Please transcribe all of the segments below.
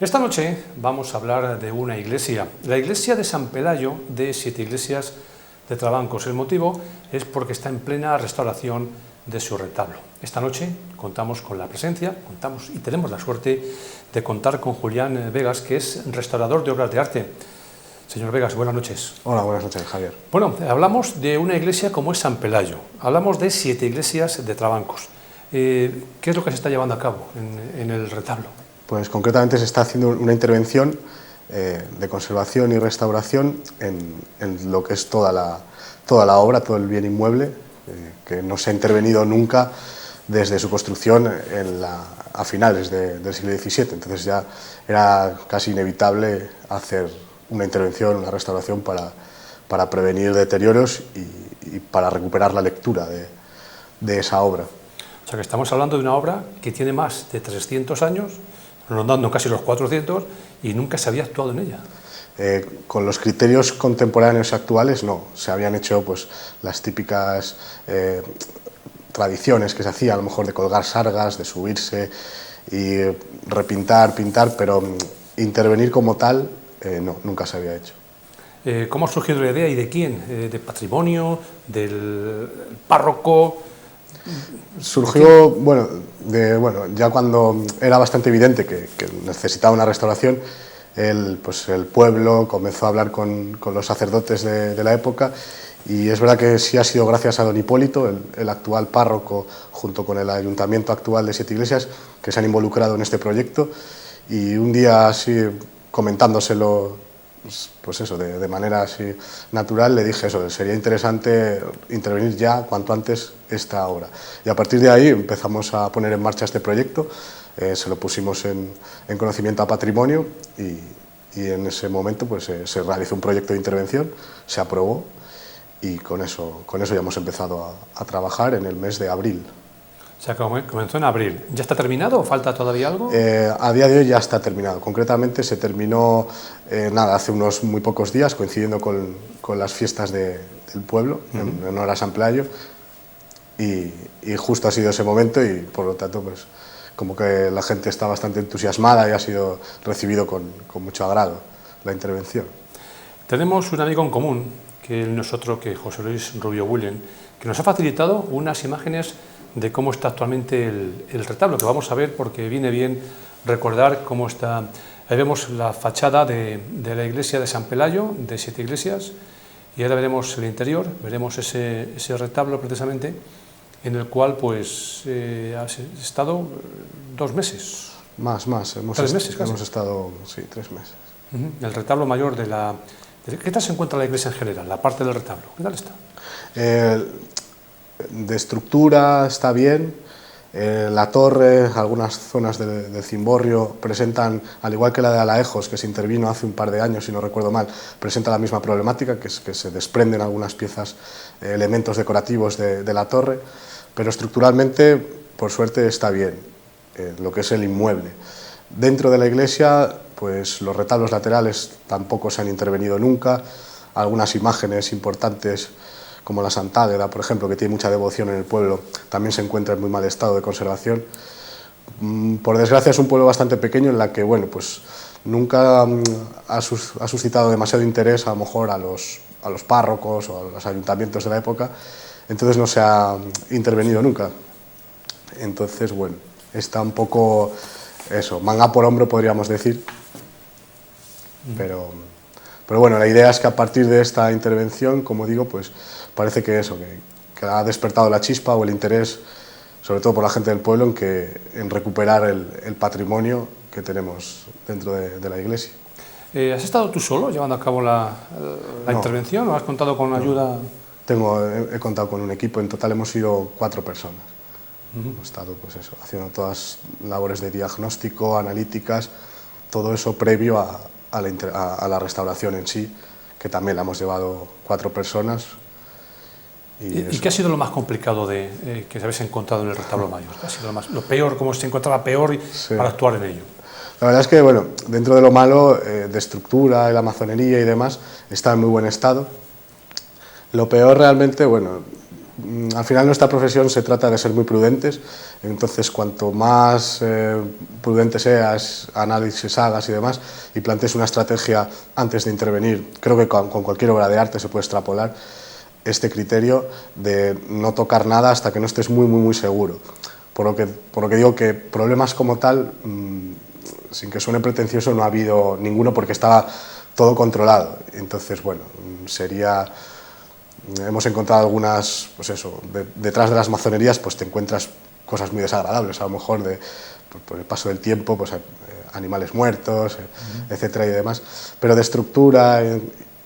Esta noche vamos a hablar de una iglesia, la iglesia de San Pelayo de Siete Iglesias de Trabancos. El motivo es porque está en plena restauración de su retablo. Esta noche contamos con la presencia, y tenemos la suerte de contar con Julián Vegas, que es restaurador de obras de arte. Señor Vegas, buenas noches. Hola, buenas noches, Javier. Bueno, hablamos de una iglesia como es San Pelayo, hablamos de Siete Iglesias de Trabancos. ¿Qué es lo que se está llevando a cabo en el retablo? Pues concretamente se está haciendo una intervención de conservación y restauración en lo que es toda la obra, todo el bien inmueble, que no se ha intervenido nunca desde su construcción a finales del siglo XVII. Entonces ya era casi inevitable hacer una intervención, una restauración para prevenir deterioros y para recuperar la lectura de esa obra. O sea que estamos hablando de una obra que tiene más de 300 años, rondando casi los 400, y nunca se había actuado en ella. Con los criterios contemporáneos actuales no, se habían hecho pues las típicas tradiciones que se hacía, a lo mejor de colgar sargas, de subirse y repintar, pintar, pero intervenir como tal no, nunca se había hecho. ¿Cómo ha surgido la idea y de quién? ¿De patrimonio? ¿Del párroco? Surgió, bueno, ya cuando era bastante evidente que necesitaba una restauración, el pueblo comenzó a hablar con los sacerdotes de la época, y es verdad que sí ha sido gracias a don Hipólito, el actual párroco, junto con el ayuntamiento actual de Siete Iglesias, que se han involucrado en este proyecto, y un día así comentándoselo, pues eso, de manera así natural, le dije eso, sería interesante intervenir ya cuanto antes esta obra. Y a partir de ahí empezamos a poner en marcha este proyecto, se lo pusimos en conocimiento a Patrimonio y en ese momento pues, se realizó un proyecto de intervención, se aprobó y con eso ya hemos empezado a trabajar en el mes de abril. O sea, comenzó en abril. ¿Ya está terminado o falta todavía algo? A día de hoy ya está terminado. Concretamente se terminó hace unos muy pocos días, coincidiendo con las fiestas del pueblo, en honor a San Pelayo, y justo ha sido ese momento y por lo tanto pues como que la gente está bastante entusiasmada y ha sido recibido con mucho agrado la intervención. Tenemos un amigo en común, que nosotros, que José Luis Rubio Bullen, que nos ha facilitado unas imágenes de cómo está actualmente el retablo, que vamos a ver porque viene bien recordar cómo está. Ahí vemos la fachada de la iglesia de San Pelayo, de Siete Iglesias, y ahora veremos el interior, veremos ese retablo precisamente, en el cual pues ha estado 2 meses. Más, hemos 3 meses casi. Hemos estado, sí, 3 meses. El retablo mayor de la... ¿Qué tal se encuentra la iglesia en general, la parte del retablo? ¿Qué tal está? De estructura está bien, la torre, algunas zonas de cimborrio presentan, al igual que la de Alaejos, que se intervino hace un par de años, si no recuerdo mal, presenta la misma problemática, que es que se desprenden algunas piezas, elementos decorativos de la torre, pero estructuralmente, por suerte, está bien, lo que es el inmueble. Dentro de la iglesia, pues los retablos laterales tampoco se han intervenido nunca, algunas imágenes importantes como la Santa Águeda, por ejemplo, que tiene mucha devoción en el pueblo, también se encuentra en muy mal estado de conservación. Por desgracia es un pueblo bastante pequeño en la que, bueno, pues nunca ha suscitado demasiado interés, a lo mejor a los párrocos o a los ayuntamientos de la época, entonces no se ha intervenido nunca. Entonces, bueno, está un poco eso, manga por hombro podríamos decir, pero bueno, la idea es que a partir de esta intervención, como digo, pues parece que eso, que ha despertado la chispa o el interés, sobre todo por la gente del pueblo, en recuperar el patrimonio que tenemos dentro de la iglesia. ¿Has estado tú solo llevando a cabo la intervención o has contado con ayuda? He contado con un equipo, en total hemos sido 4 personas. Hemos estado pues eso, haciendo todas labores de diagnóstico, analíticas, todo eso previo a la restauración en sí, que también la hemos llevado 4 personas. ¿Y qué ha sido lo más complicado que habéis encontrado en el retablo mayor? ¿Qué ha sido lo peor, cómo se encontraba peor para actuar en ello? La verdad es que, bueno, dentro de lo malo, de estructura y la masonería y demás, está en muy buen estado. Lo peor realmente, bueno, al final nuestra profesión se trata de ser muy prudentes, entonces cuanto más prudente seas, análisis hagas y demás, y plantees una estrategia antes de intervenir, creo que con cualquier obra de arte se puede extrapolar este criterio de no tocar nada hasta que no estés muy seguro. Por lo que digo que problemas como tal, sin que suene pretencioso, no ha habido ninguno porque estaba todo controlado. Entonces, bueno, hemos encontrado algunas, pues eso, detrás de las mazonerías pues te encuentras cosas muy desagradables, a lo mejor por el paso del tiempo, pues animales muertos, etcétera y demás, pero de estructura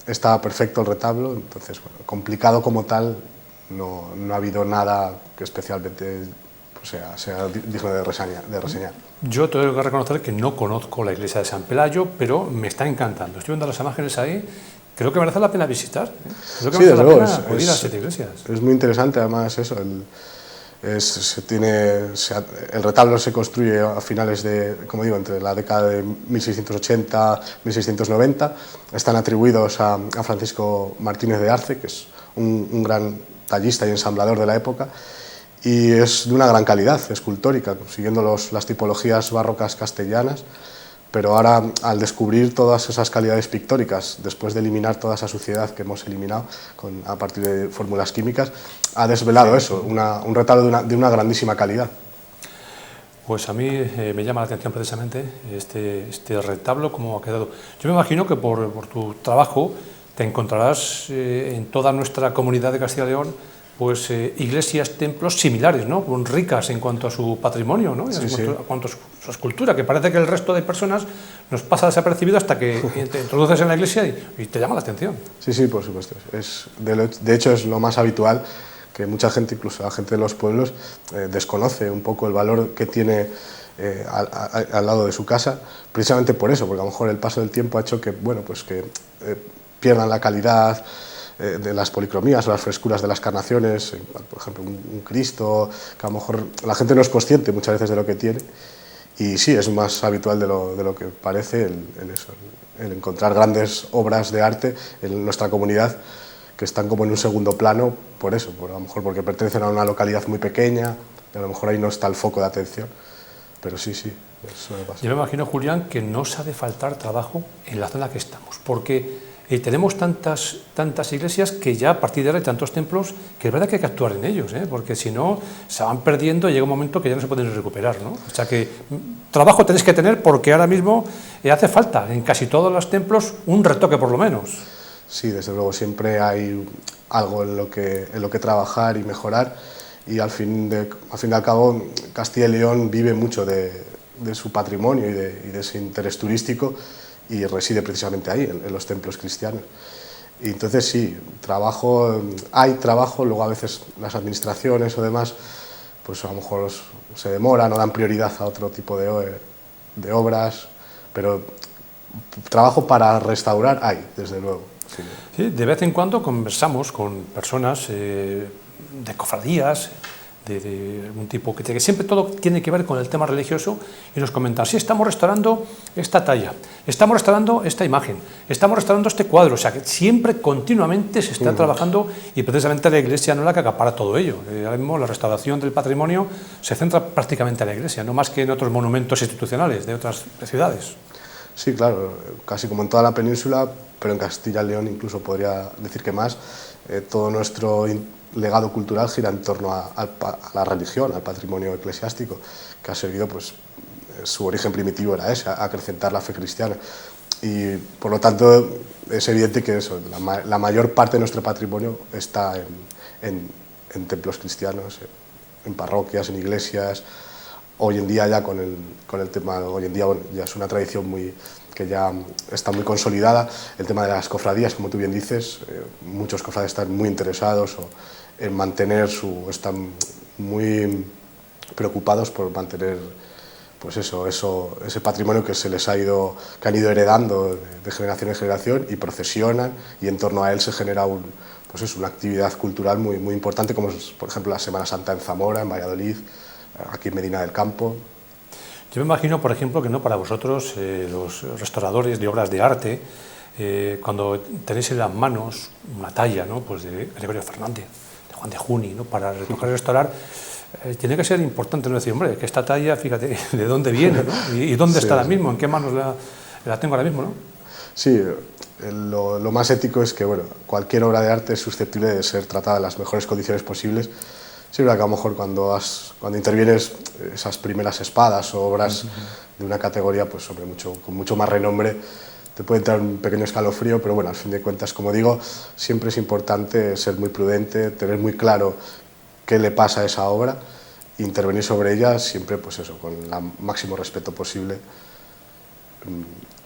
está perfecto el retablo, entonces, bueno, complicado como tal, no ha habido nada que especialmente pues, sea digno de reseñar. Yo tengo que reconocer que no conozco la iglesia de San Pelayo, pero me está encantando. Estoy viendo las imágenes ahí, creo que merece la pena visitar. Creo que merece la pena acudir a 7 iglesias. Es muy interesante, además, eso. El retablo se construye a finales de, como digo, entre la década de 1680 y 1690. Están atribuidos a Francisco Martínez de Arce, que es un gran tallista y ensamblador de la época, y es de una gran calidad escultórica, siguiendo las tipologías barrocas castellanas, pero ahora al descubrir todas esas calidades pictóricas, después de eliminar toda esa suciedad que hemos eliminado a partir de fórmulas químicas, ha desvelado eso, un retablo de una grandísima calidad. Pues a mí me llama la atención precisamente este retablo, cómo ha quedado. Yo me imagino que por tu trabajo te encontrarás en toda nuestra comunidad de Castilla y León pues iglesias, templos similares, ¿no? Ricas en cuanto a su patrimonio, ¿no? Sí, en cuanto a su escultura, que parece que el resto de personas nos pasa desapercibido hasta que te introduces en la iglesia y te llama la atención. Sí, por supuesto. De hecho, es lo más habitual que mucha gente, incluso la gente de los pueblos, desconoce un poco el valor que tiene al lado de su casa, precisamente por eso, porque a lo mejor el paso del tiempo ha hecho que, bueno, pues que pierdan la calidad de las policromías o las frescuras de las carnaciones, por ejemplo, un Cristo, que a lo mejor la gente no es consciente muchas veces de lo que tiene, y sí, es más habitual de lo que parece el encontrar grandes obras de arte en nuestra comunidad que están como en un segundo plano, por eso, a lo mejor porque pertenecen a una localidad muy pequeña, y a lo mejor ahí no está el foco de atención, pero sí, eso me pasa. Yo me imagino, Julián, que no os ha de faltar trabajo en la zona que estamos, porque tenemos tantas iglesias que ya a partir de ahora hay tantos templos que es verdad que hay que actuar en ellos, porque si no se van perdiendo y llega un momento que ya no se pueden recuperar, ¿no? O sea que trabajo tenéis que tener porque ahora mismo hace falta en casi todos los templos un retoque por lo menos. Sí, desde luego, siempre hay algo en lo que trabajar y mejorar, y al fin y al cabo Castilla y León vive mucho de su patrimonio y de ese interés turístico, y reside precisamente ahí, en los templos cristianos. Y entonces sí, hay trabajo, luego a veces las administraciones o demás, pues a lo mejor se demoran o dan prioridad a otro tipo de obras, pero trabajo para restaurar hay, desde luego. Sí. Sí, de vez en cuando conversamos con personas de cofradías, de algún tipo, que siempre todo tiene que ver con el tema religioso, y nos comentan, sí, estamos restaurando esta talla, estamos restaurando esta imagen, estamos restaurando este cuadro, o sea que siempre, continuamente se está trabajando, y precisamente la iglesia no es la que acapara todo ello. Ahora mismo la restauración del patrimonio se centra prácticamente en la iglesia, no más que en otros monumentos institucionales de otras ciudades. Sí, claro, casi como en toda la península, pero en Castilla y León incluso podría decir que más, todo nuestro legado cultural gira en torno a la religión, al patrimonio eclesiástico, que ha servido, pues, su origen primitivo era ese, acrecentar la fe cristiana. Y por lo tanto es evidente que la mayor parte de nuestro patrimonio está en templos cristianos, en parroquias, en iglesias. Hoy en día ya con el tema, hoy en día bueno, ya es una tradición que ya está muy consolidada, el tema de las cofradías, como tú bien dices, muchos cofrades están muy interesados en mantener están muy preocupados por mantener pues ese patrimonio que han ido heredando de generación en generación, y procesionan, y en torno a él se genera una actividad cultural muy importante, como es, por ejemplo, la Semana Santa en Zamora, en Valladolid, aquí en Medina del Campo. Yo me imagino, por ejemplo, que no para vosotros, los restauradores de obras de arte, cuando tenéis en las manos una talla, ¿no? Pues de Gregorio Fernández, Juan de Juni, ¿no? Para retocar y restaurar, tiene que ser importante, no decir, hombre, que esta talla, fíjate, de dónde viene, ¿no? Y dónde está ahora mismo, en qué manos la tengo ahora mismo, ¿no? Sí, lo más ético es que, bueno, cualquier obra de arte es susceptible de ser tratada en las mejores condiciones posibles. Sí, verdad que a lo mejor cuando intervienes esas primeras espadas o obras de una categoría, pues hombre, con mucho más renombre, te puede entrar un pequeño escalofrío, pero bueno, al fin de cuentas, como digo, siempre es importante ser muy prudente, tener muy claro qué le pasa a esa obra, e intervenir sobre ella siempre, pues eso, con el máximo respeto posible.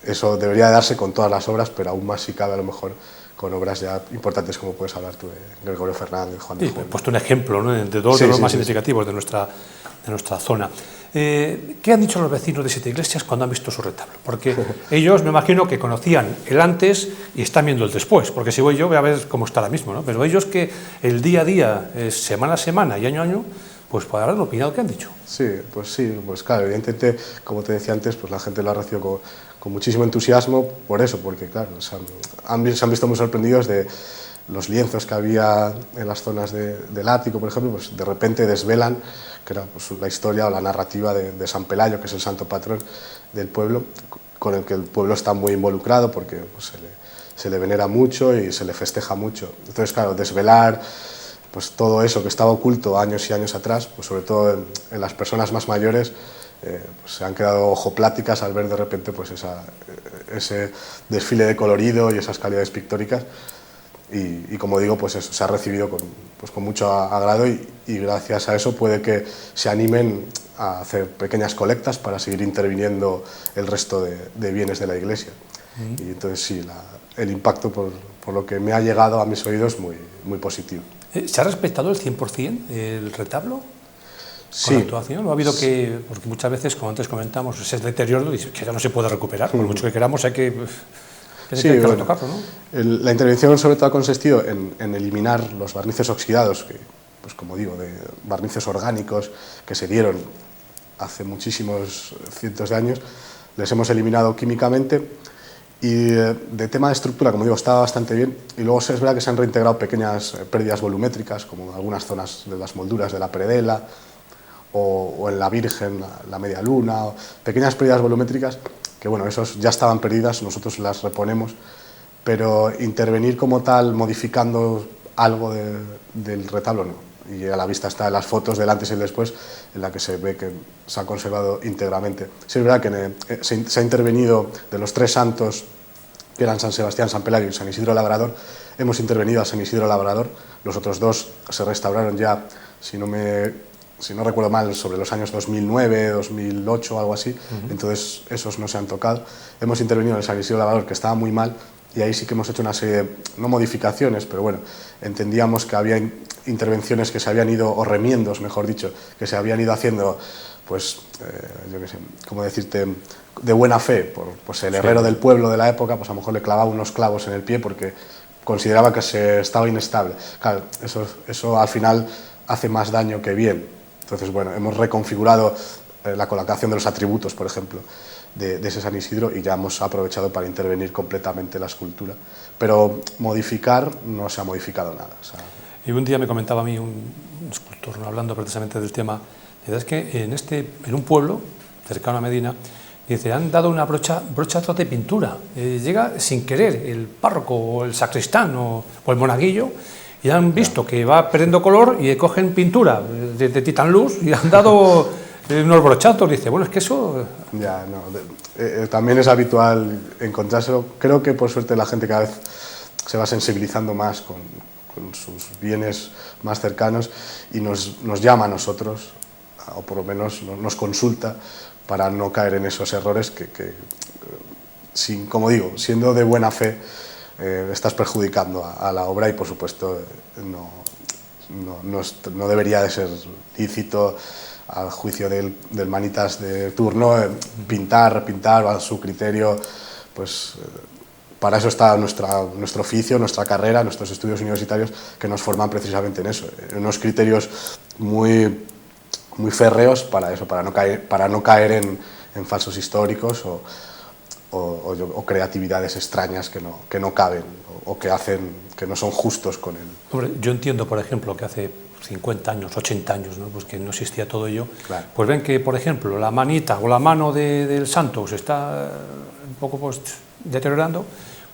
Eso debería darse con todas las obras, pero aún más si cabe a lo mejor con obras ya importantes como puedes hablar tú de Gregorio Fernández, Juan de Juni. He puesto un ejemplo, ¿no?, de dos de los más significativos de nuestra zona. ¿Qué han dicho los vecinos de Siete Iglesias cuando han visto su retablo? Porque ellos me imagino que conocían el antes y están viendo el después, porque si voy yo voy a ver cómo está ahora mismo, ¿no? Pero ellos que el día a día, semana a semana y año a año, pues para dar la opinión que han dicho. Sí, pues claro, evidentemente, como te decía antes, pues la gente lo ha recibido con muchísimo entusiasmo por eso, porque claro, se han visto muy sorprendidos de los lienzos que había en las zonas del ático, por ejemplo, pues de repente desvelan que era pues, la historia o la narrativa de San Pelayo, que es el santo patrón del pueblo, con el que el pueblo está muy involucrado porque pues, se le venera mucho y se le festeja mucho. Entonces, claro, desvelar pues todo eso que estaba oculto años y años atrás, pues sobre todo en las personas más mayores, pues se han quedado ojopláticas al ver de repente pues ese desfile de colorido y esas calidades pictóricas, y como digo, pues eso se ha recibido con mucho agrado, y gracias a eso puede que se animen a hacer pequeñas colectas para seguir interviniendo el resto de bienes de la iglesia. Y entonces sí, el impacto por lo que me ha llegado a mis oídos es muy positivo. ¿Se ha respetado el 100% el retablo? Sí. ¿Con la actuación? ¿O ha habido que, porque muchas veces, como antes comentamos, ese deterioro que ya no se puede recuperar, por mucho que queramos hay que retocarlo, ¿no? La intervención sobre todo ha consistido en eliminar los barnices oxidados, que, pues como digo, de barnices orgánicos que se dieron hace muchísimos cientos de años, les hemos eliminado químicamente. Y de tema de estructura, como digo, estaba bastante bien, y luego es verdad que se han reintegrado pequeñas pérdidas volumétricas, como en algunas zonas de las molduras de la predela, o en la Virgen, la media luna, pequeñas pérdidas volumétricas que, bueno, esos ya estaban perdidas, nosotros las reponemos, pero intervenir como tal, modificando algo del retablo, no. Y a la vista están las fotos del antes y el después, en la que se ve que se ha conservado íntegramente. Sí, es verdad que se ha intervenido de los tres santos, que eran San Sebastián, San Pelayo y San Isidro Labrador, hemos intervenido a San Isidro Labrador. Los otros dos se restauraron ya, si no recuerdo mal, sobre los años 2009, 2008 o algo así, entonces esos no se han tocado. Hemos intervenido en el San Isidro Labrador, que estaba muy mal, y ahí sí que hemos hecho una serie de, no modificaciones, pero bueno, entendíamos que había intervenciones que se habían ido, o remiendos, mejor dicho, que se habían ido haciendo, pues, yo qué sé, ¿cómo decirte?, de buena fe, pues el herrero del pueblo de la época, pues a lo mejor le clavaba unos clavos en el pie porque consideraba que se estaba inestable. Claro, eso al final hace más daño que bien. Entonces, bueno, hemos reconfigurado la colocación de los atributos, por ejemplo, de ese San Isidro, y ya hemos aprovechado para intervenir completamente la escultura. Pero modificar no se ha modificado nada. O sea, y un día me comentaba a mí un escultor, ¿no?, hablando precisamente del tema, es que en un pueblo cercano a Medina, dice, han dado una brochazo de pintura, llega sin querer el párroco o el sacristán o el monaguillo, y han visto que va perdiendo color y cogen pintura de Titan Luz y han dado unos brochazos. Dice, bueno, es que eso... Ya, no, también es habitual encontrárselo. Creo que por suerte la gente cada vez se va sensibilizando más con sus bienes más cercanos y nos llama a nosotros, o por lo menos nos consulta, para no caer en esos errores que como digo, siendo de buena fe, estás perjudicando a la obra, y por supuesto no debería de ser lícito, al juicio del manitas de turno, pintar a su criterio. Pues para eso está nuestro oficio, nuestra carrera, nuestros estudios universitarios, que nos forman precisamente en eso, en unos criterios muy férreos para eso, para no caer en falsos históricos o creatividades extrañas que no caben o que hacen que no son justos con él. Hombre, yo entiendo, por ejemplo, que hace 50 años, 80 años, ¿no? Pues que no existía todo ello, Claro. pues ven que, por ejemplo, la manita o la mano del santo se está un poco pues, deteriorando,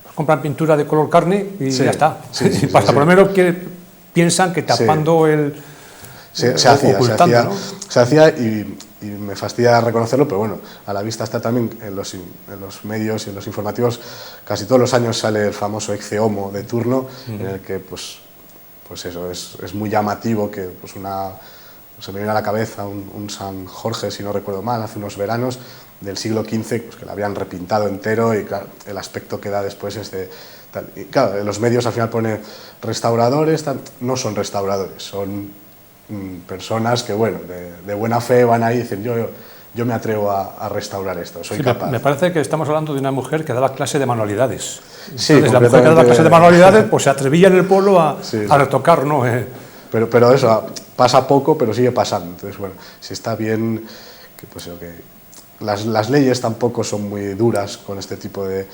pues compran pintura de color carne y Sí, ya está. sí, Por lo menos piensan que tapando se hacía, ocultando, ¿no? se hacía y me fastidia reconocerlo, pero bueno, a la vista está también en los medios y en los informativos, casi todos los años sale el famoso Ecce Homo de turno, en el que pues eso, es muy llamativo que pues se me viene a la cabeza un San Jorge, si no recuerdo mal, hace unos veranos del siglo XV, pues que lo habían repintado entero y claro, el aspecto que da después es de... Tal. Y claro, en los medios al final pone restauradores, no son restauradores, son personas que, bueno, de buena fe van ahí y dicen yo me atrevo a restaurar esto, soy capaz. Me parece que estamos hablando de una mujer que daba clase de manualidades. Sí, entonces, la mujer que daba clase de manualidades pues se atrevía en el pueblo a retocar, ¿no? Pero eso, pasa poco, pero sigue pasando. Entonces, bueno, si está bien que, pues, que las leyes tampoco son muy duras con este tipo de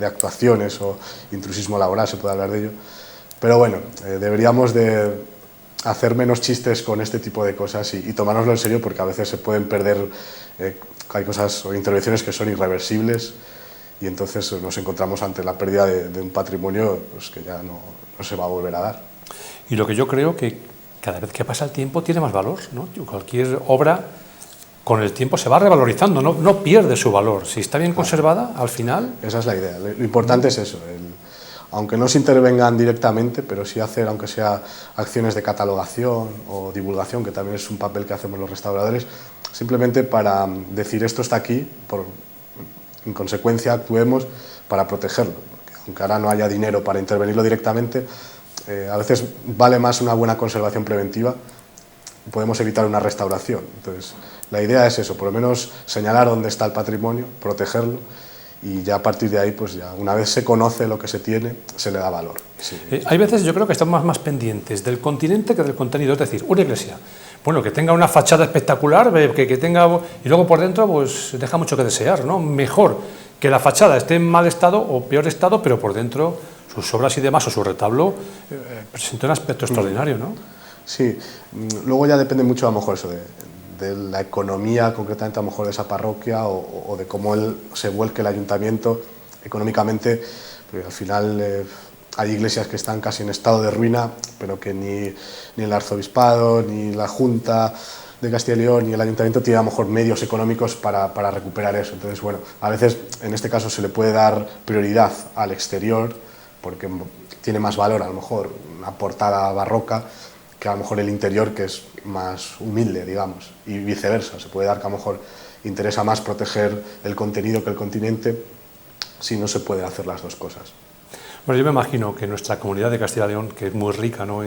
actuaciones o intrusismo laboral, se puede hablar de ello. Pero bueno, deberíamos de hacer menos chistes con este tipo de cosas y tomárnoslo en serio, porque a veces se pueden perder, hay cosas o intervenciones que son irreversibles y entonces nos encontramos ante la pérdida de un patrimonio pues, que ya no se va a volver a dar. Y lo que yo creo que cada vez que pasa el tiempo tiene más valor, ¿no? Cualquier obra con el tiempo se va revalorizando, no pierde su valor. Si está bien conservada, al final... Esa es la idea. Lo importante es eso, aunque no se intervengan directamente, pero sí hacer, aunque sea acciones de catalogación o divulgación, que también es un papel que hacemos los restauradores, simplemente para decir esto está aquí, en consecuencia actuemos para protegerlo. Porque aunque ahora no haya dinero para intervenirlo directamente, a veces vale más una buena conservación preventiva, podemos evitar una restauración. Entonces, la idea es eso, por lo menos señalar dónde está el patrimonio, protegerlo, y ya a partir de ahí, pues ya una vez se conoce lo que se tiene, se le da valor. Sí. Hay veces yo creo que estamos más pendientes del continente que del contenido, es decir, una iglesia, bueno, que tenga una fachada espectacular, que tenga, y luego por dentro pues deja mucho que desear, ¿no? Mejor que la fachada esté en mal estado o peor estado, pero por dentro sus obras y demás o su retablo presenta un aspecto extraordinario, ¿no? Sí, luego ya depende mucho a lo mejor eso de la economía concretamente a lo mejor de esa parroquia o de cómo se vuelque el ayuntamiento económicamente, porque al final hay iglesias que están casi en estado de ruina, pero que ni el arzobispado, ni la Junta de Castilla y León, ni el ayuntamiento tiene a lo mejor medios económicos para recuperar eso. Entonces, bueno, a veces en este caso se le puede dar prioridad al exterior, porque tiene más valor a lo mejor una portada barroca que a lo mejor el interior, que es más humilde, digamos, y viceversa. Se puede dar que a lo mejor interesa más proteger el contenido que el continente, si no se pueden hacer las dos cosas. Bueno, yo me imagino que nuestra comunidad de Castilla y León, que es muy rica, ¿no?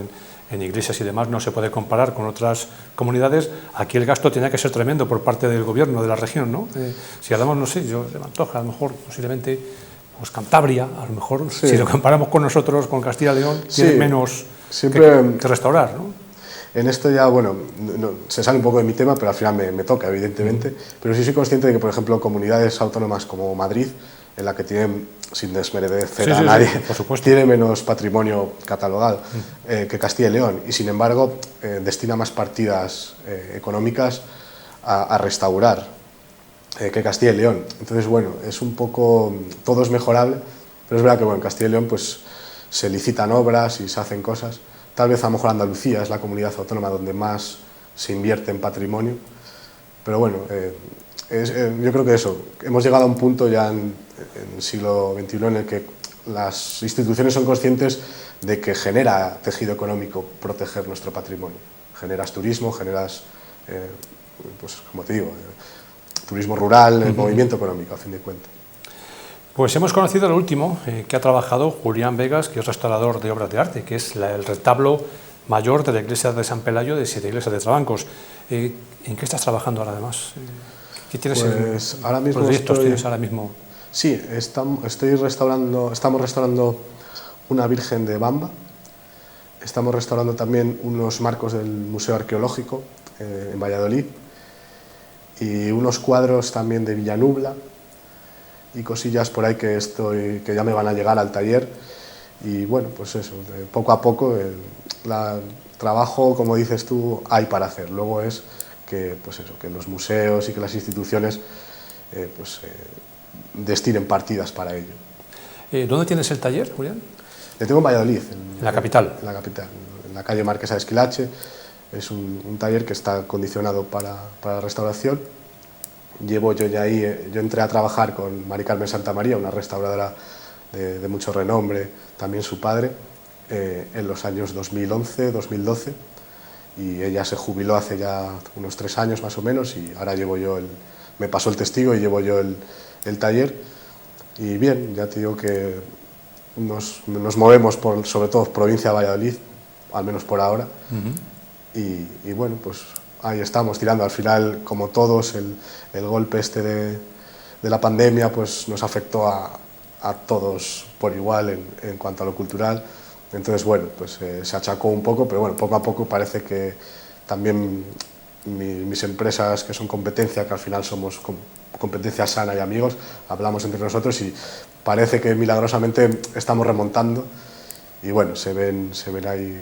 en iglesias y demás, no se puede comparar con otras comunidades. Aquí el gasto tenía que ser tremendo por parte del gobierno de la región, ¿no? Si hablamos, no sé, yo me antoja, a lo mejor posiblemente pues Cantabria, a lo mejor, sí. Si lo comparamos con nosotros, con Castilla y León, sí. Tiene menos que restaurar, ¿no? En esto ya, bueno, se sale un poco de mi tema, pero al final me toca, evidentemente. Pero sí soy consciente de que, por ejemplo, comunidades autónomas como Madrid, en la que tienen, sin desmerecer a nadie, tiene menos patrimonio catalogado que Castilla y León, y sin embargo destina más partidas económicas a restaurar que Castilla y León. Entonces, bueno, es un poco, todo es mejorable, pero es verdad que, bueno, en Castilla y León pues se licitan obras y se hacen cosas. Tal vez a lo mejor Andalucía es la comunidad autónoma donde más se invierte en patrimonio, pero bueno, yo creo que eso, hemos llegado a un punto ya en el siglo XXI en el que las instituciones son conscientes de que genera tejido económico proteger nuestro patrimonio. Generas turismo, generas, pues como te digo, turismo rural, el movimiento económico, a fin de cuentas. Pues hemos conocido el último que ha trabajado Julián Vegas, que es restaurador de obras de arte, que es el retablo mayor de la iglesia de San Pelayo de Siete Iglesias de Trabancos. ¿En qué estás trabajando ahora además? ¿Qué tienes pues ahora mismo proyectos tienes ahora mismo? Sí, estamos restaurando una Virgen de Bamba, estamos restaurando también unos marcos del Museo Arqueológico en Valladolid y unos cuadros también de Villanubla. y cosillas por ahí que ya me van a llegar al taller. Y bueno, pues eso, poco a poco, trabajo, como dices tú, hay para hacer. Luego es que, pues eso, que los museos y que las instituciones destinen partidas para ello. ¿Dónde tienes el taller, Julián? Le tengo en Valladolid. ¿En la capital? En la capital, en la calle Marquesa de Esquilache. Es un taller que está condicionado para la restauración. Llevo yo ya ahí, yo entré a trabajar con Mari Carmen Santamaría, una restauradora de mucho renombre, también su padre, en los años 2011, 2012, y ella se jubiló hace ya unos 3 años más o menos, y ahora llevo yo me pasó el testigo y llevo yo el taller. Y bien, ya te digo que nos movemos sobre todo provincia de Valladolid, al menos por ahora. Y bueno, pues ahí estamos tirando. Al final, como todos, el golpe este de la pandemia pues nos afectó a todos por igual en cuanto a lo cultural. Entonces, bueno, pues se achacó un poco, pero bueno, poco a poco parece que también mis empresas, que son competencia, que al final somos competencia sana y amigos, hablamos entre nosotros y parece que milagrosamente estamos remontando. Y bueno, se ven ahí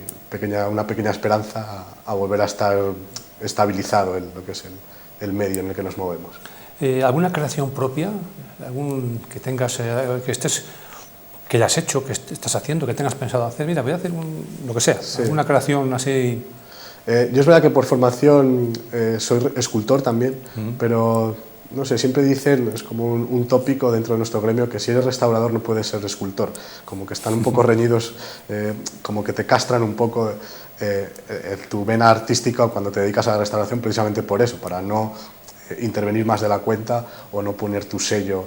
una pequeña esperanza a volver a estar estabilizado en lo que es el medio en el que nos movemos. ¿Alguna creación propia? ¿Algún que tengas, que hayas hecho, que estás haciendo, que tengas pensado hacer? Mira, voy a hacer lo que sea, sí. ¿Alguna creación así? Yo es verdad que por formación soy escultor también, pero no sé, siempre dicen, es como un tópico dentro de nuestro gremio, que si eres restaurador no puedes ser escultor, como que están un poco reñidos, como que te castran un poco tu vena artística cuando te dedicas a la restauración, precisamente por eso, para no intervenir más de la cuenta o no poner tu sello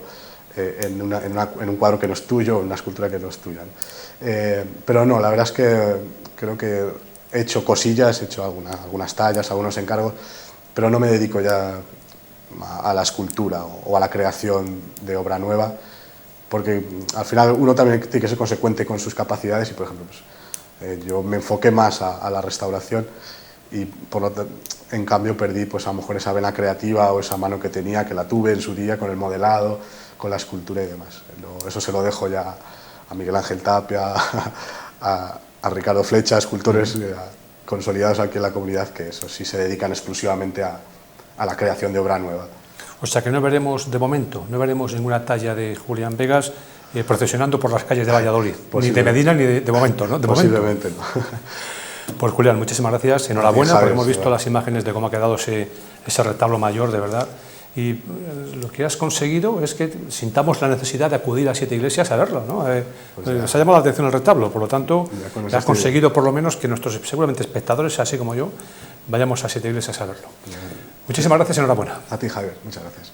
en un cuadro que no es tuyo o en una escultura que no es tuya. Pero no, la verdad es que creo que he hecho cosillas, he hecho algunas tallas, algunos encargos, pero no me dedico ya a la escultura o a la creación de obra nueva, porque al final uno también tiene que ser consecuente con sus capacidades y, por ejemplo, pues, yo me enfoqué más a la restauración y en cambio perdí pues, a lo mejor esa vena creativa o esa mano que tenía, que la tuve en su día con el modelado, con la escultura y demás. Eso se lo dejo ya a Miguel Ángel Tapia, a Ricardo Flecha, escultores consolidados aquí en la comunidad, que eso sí se dedican exclusivamente a la creación de obra nueva. O sea que no veremos, de momento, no veremos ninguna talla de Julián Vegas procesionando por las calles de Valladolid, ni de Medina ni de momento, ¿no? Posiblemente no. Pues Julián, muchísimas gracias, enhorabuena, porque hemos visto las imágenes de cómo ha quedado ese retablo mayor, de verdad, y lo que has conseguido es que sintamos la necesidad de acudir a 7 iglesias a verlo, ¿no? Se ha llamado la atención el retablo, por lo tanto, has conseguido por lo menos que nuestros seguramente espectadores, así como yo, vayamos a 7 iglesias a verlo. Muchísimas gracias, enhorabuena. A ti, Javier, muchas gracias.